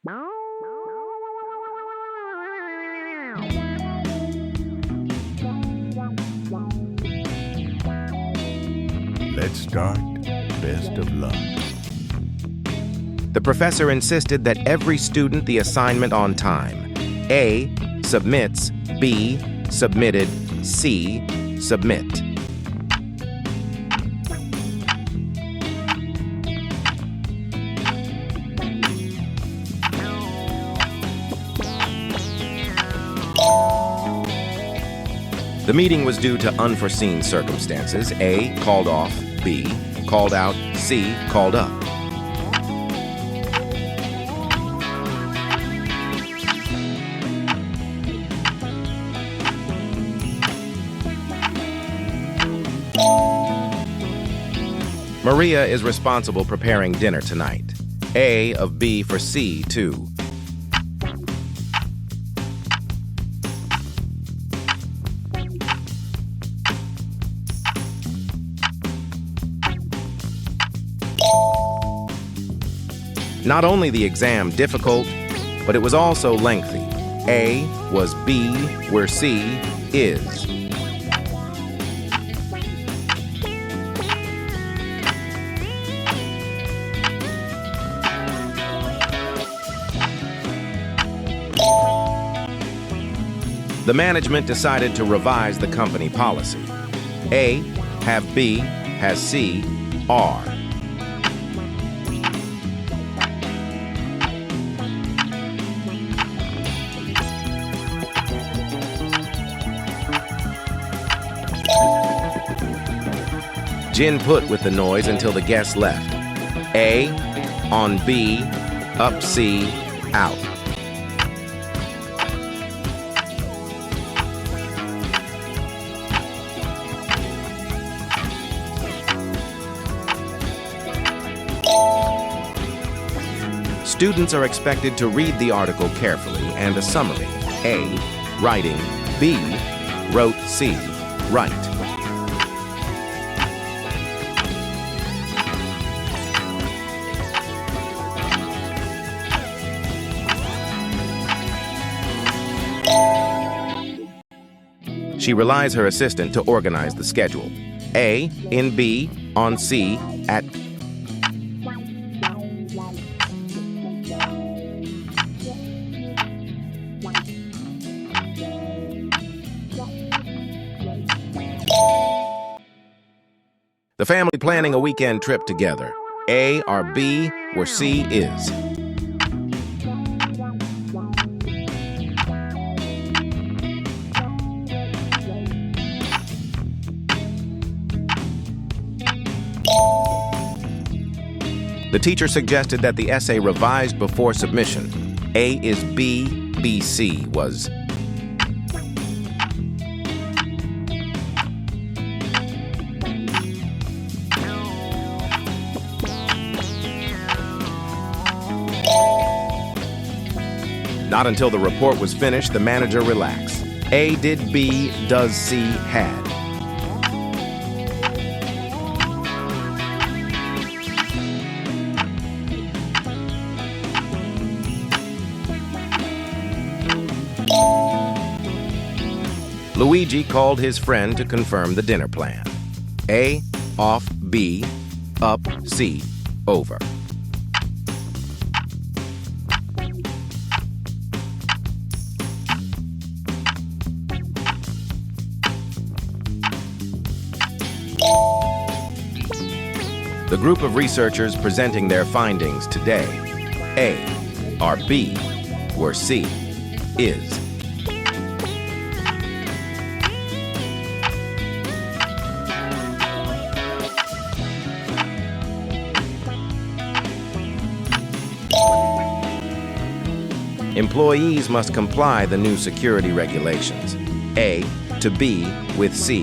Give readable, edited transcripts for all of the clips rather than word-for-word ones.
Let's start. Best of luck. The professor insisted that every student the assignment on time. A. Submits. B. Submitted. C. Submit. The meeting was due to unforeseen circumstances. A. Called off. B. Called out. C. Called up. Maria is responsible preparing dinner tonight. A of B for C, too. Not only the exam difficult, but it was also lengthy. A was B where C is. The management decided to revise the company policy. A, have B, has C, are. Jin put with the noise until the guests left. A, on B, up C, out. Students are expected to read the article carefully and a summary. A, writing. B, wrote. C, write. She relies her assistant to organize the schedule. A, in B, on C, at. The family planning a weekend trip together. A or B where C is. The teacher suggested that the essay revised before submission. A is B, BC was. Not until the report was finished, the manager relaxed. A did B, does C, had. Luigi called his friend to confirm the dinner plan. A, off, B, up, C, over. The group of researchers presenting their findings today. A, are B, where C, is. Employees must comply the new security regulations. A, to B, with C,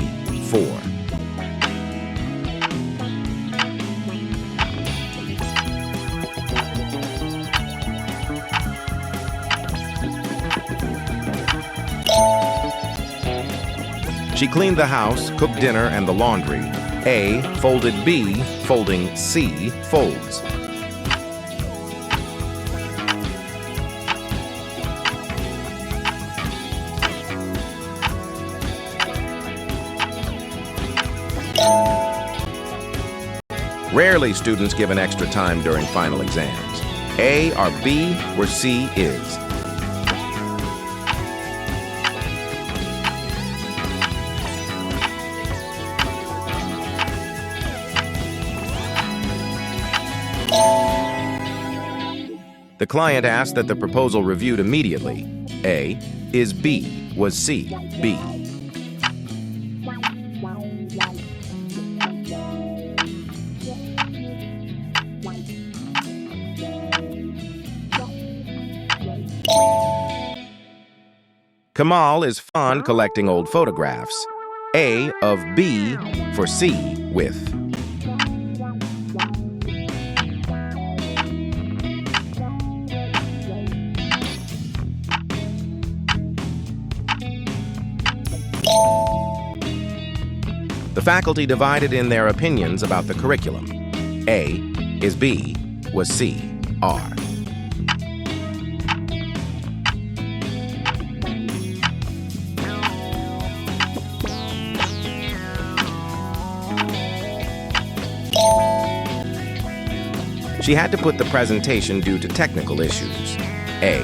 for. She cleaned the house, cooked dinner and the laundry. A, folded B, folding C, folds. Rarely students give an extra time during final exams. A or B where C is. The client asked that the proposal reviewed immediately. A is B was C, B. Kamal is fond collecting old photographs. A of B for C with. The faculty divided in their opinions about the curriculum. A is B was C, R. She had to put the presentation due to technical issues. A,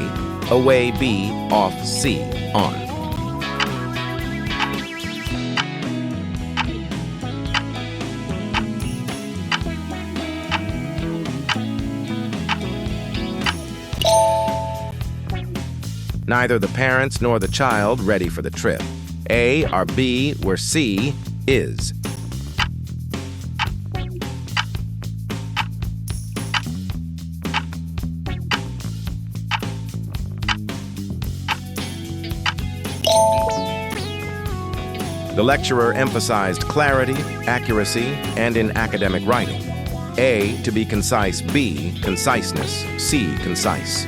away B, off C, on. Neither the parents nor the child ready for the trip. A or B where C is. The lecturer emphasized clarity, accuracy, and in academic writing. A, to be concise, B, conciseness, C, concise.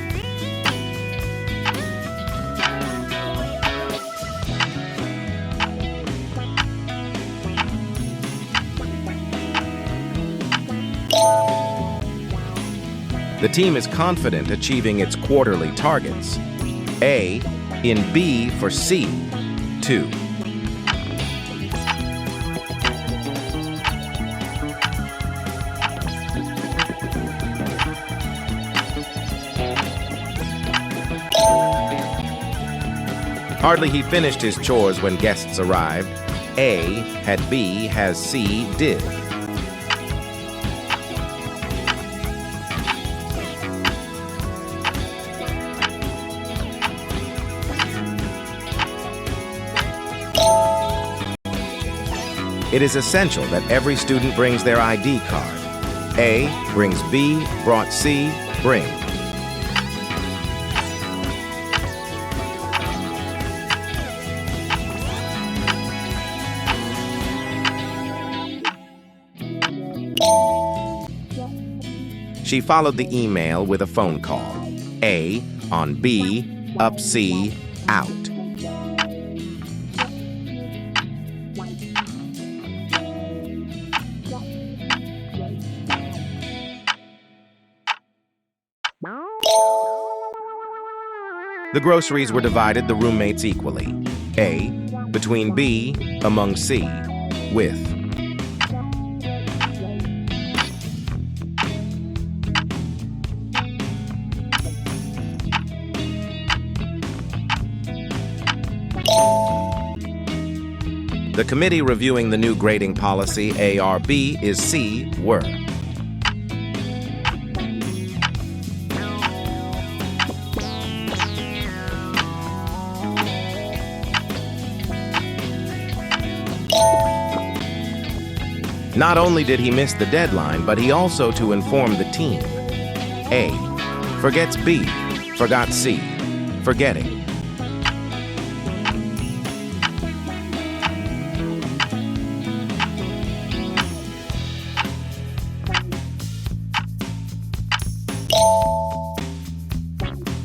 The team is confident achieving its quarterly targets. A, in B for C, 2. Hardly he finished his chores when guests arrived. A had B has C did. It is essential that every student brings their ID card. A brings B, brought C, bring. She followed the email with a phone call. A on B, up C, out. The groceries were divided the roommates equally. A between B among C with. The committee reviewing the new grading policy ARB is C were. Not only did he miss the deadline, but he also to inform the team. A forgets B, forgot C, forgetting.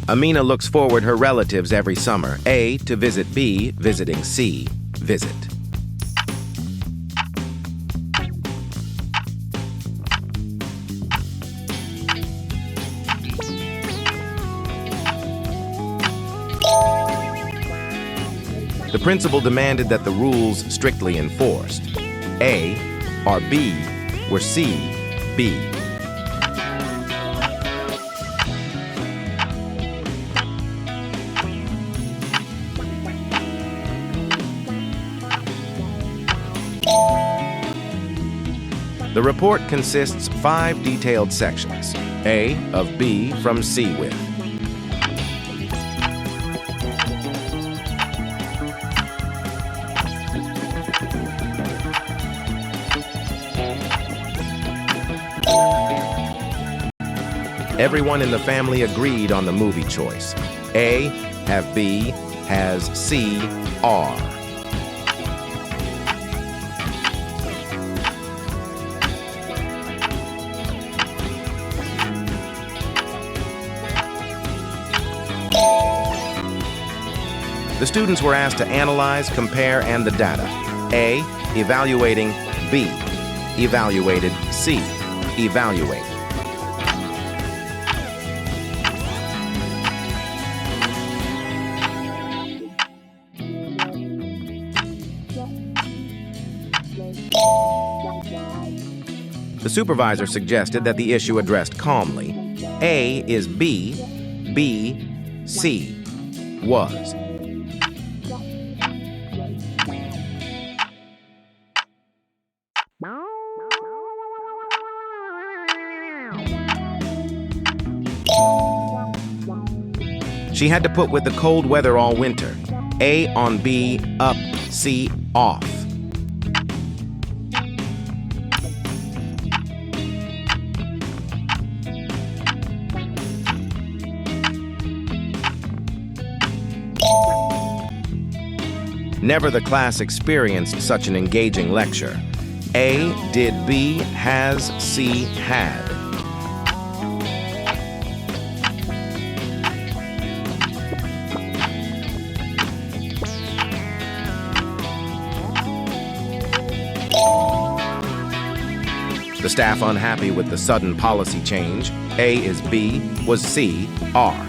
Amina looks forward her relatives every summer. A to visit B, visiting C, visit. The principal demanded that the rules strictly enforced. A or B were C, B. The report consists 5 detailed sections. A of B from C with. Everyone in the family agreed on the movie choice. A, have B, has C, are. The students were asked to analyze, compare, and the data. A, evaluating. B, evaluated. C, evaluate. The supervisor suggested that the issue addressed calmly. A is B, B, C, was. She had to put with the cold weather all winter. A on B, up, C, off. Never the class experienced such an engaging lecture. A did B, has C, had. The staff unhappy with the sudden policy change. A is B, was C, are.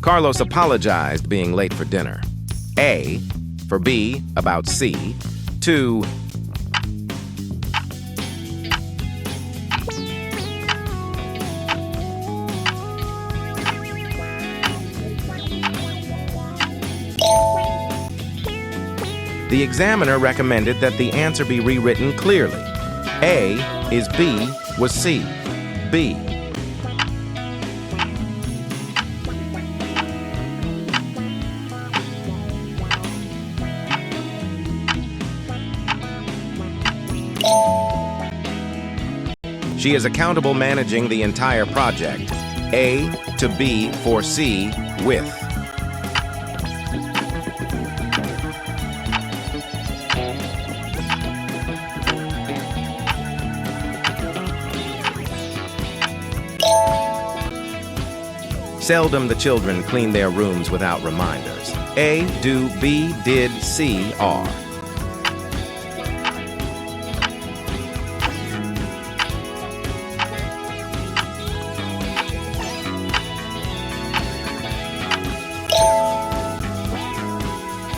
Carlos apologized being late for dinner. A, for B, about C, to the examiner recommended that the answer be rewritten clearly. A is B, was C, B. She is accountable managing the entire project. A to B for C with. Seldom the children clean their rooms without reminders. A, do, B, did, C, are.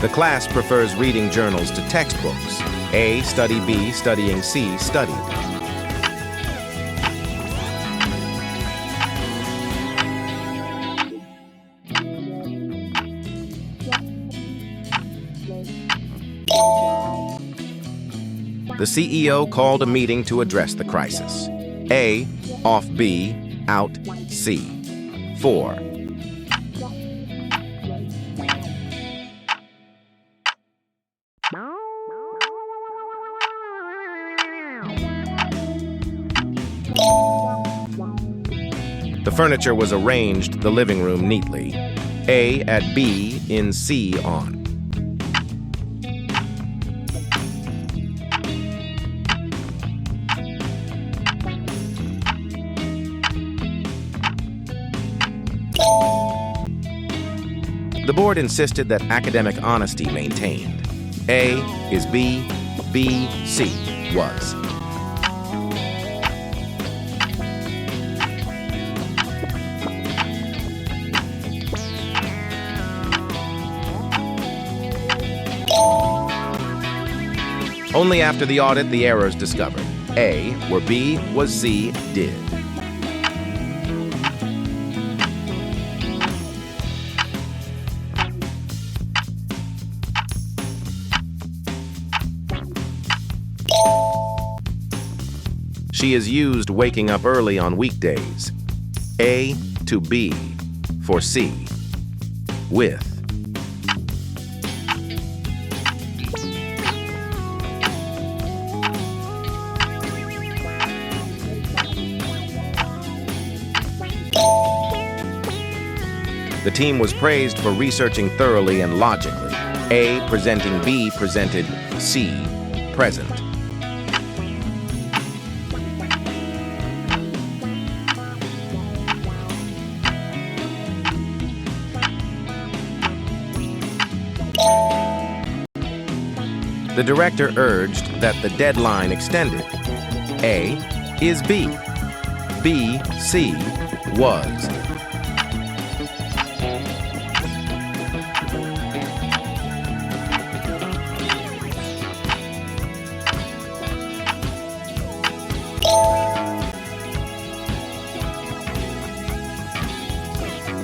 The class prefers reading journals to textbooks. A, study. B, studying. C, studied. The CEO called a meeting to address the crisis. A, off B, out C. 4. The furniture was arranged the living room neatly. A at B in C on. The board insisted that academic honesty maintained. A is B, B, C, was. Only after the audit the errors discovered. A were B was C did. She is used waking up early on weekdays. A to B for C. With. The team was praised for researching thoroughly and logically. A presenting B presented C present. The director urged that the deadline extended. A is B. B, C was.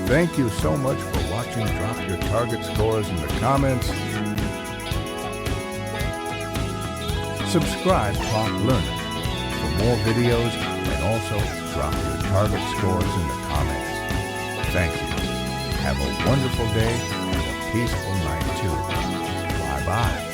Thank you so much for watching. Drop your target scores in the comments. Subscribe Prompt Learner for more videos, and also drop your target scores in the comments. Thank you. Have a wonderful day and a peaceful night too. Bye-bye.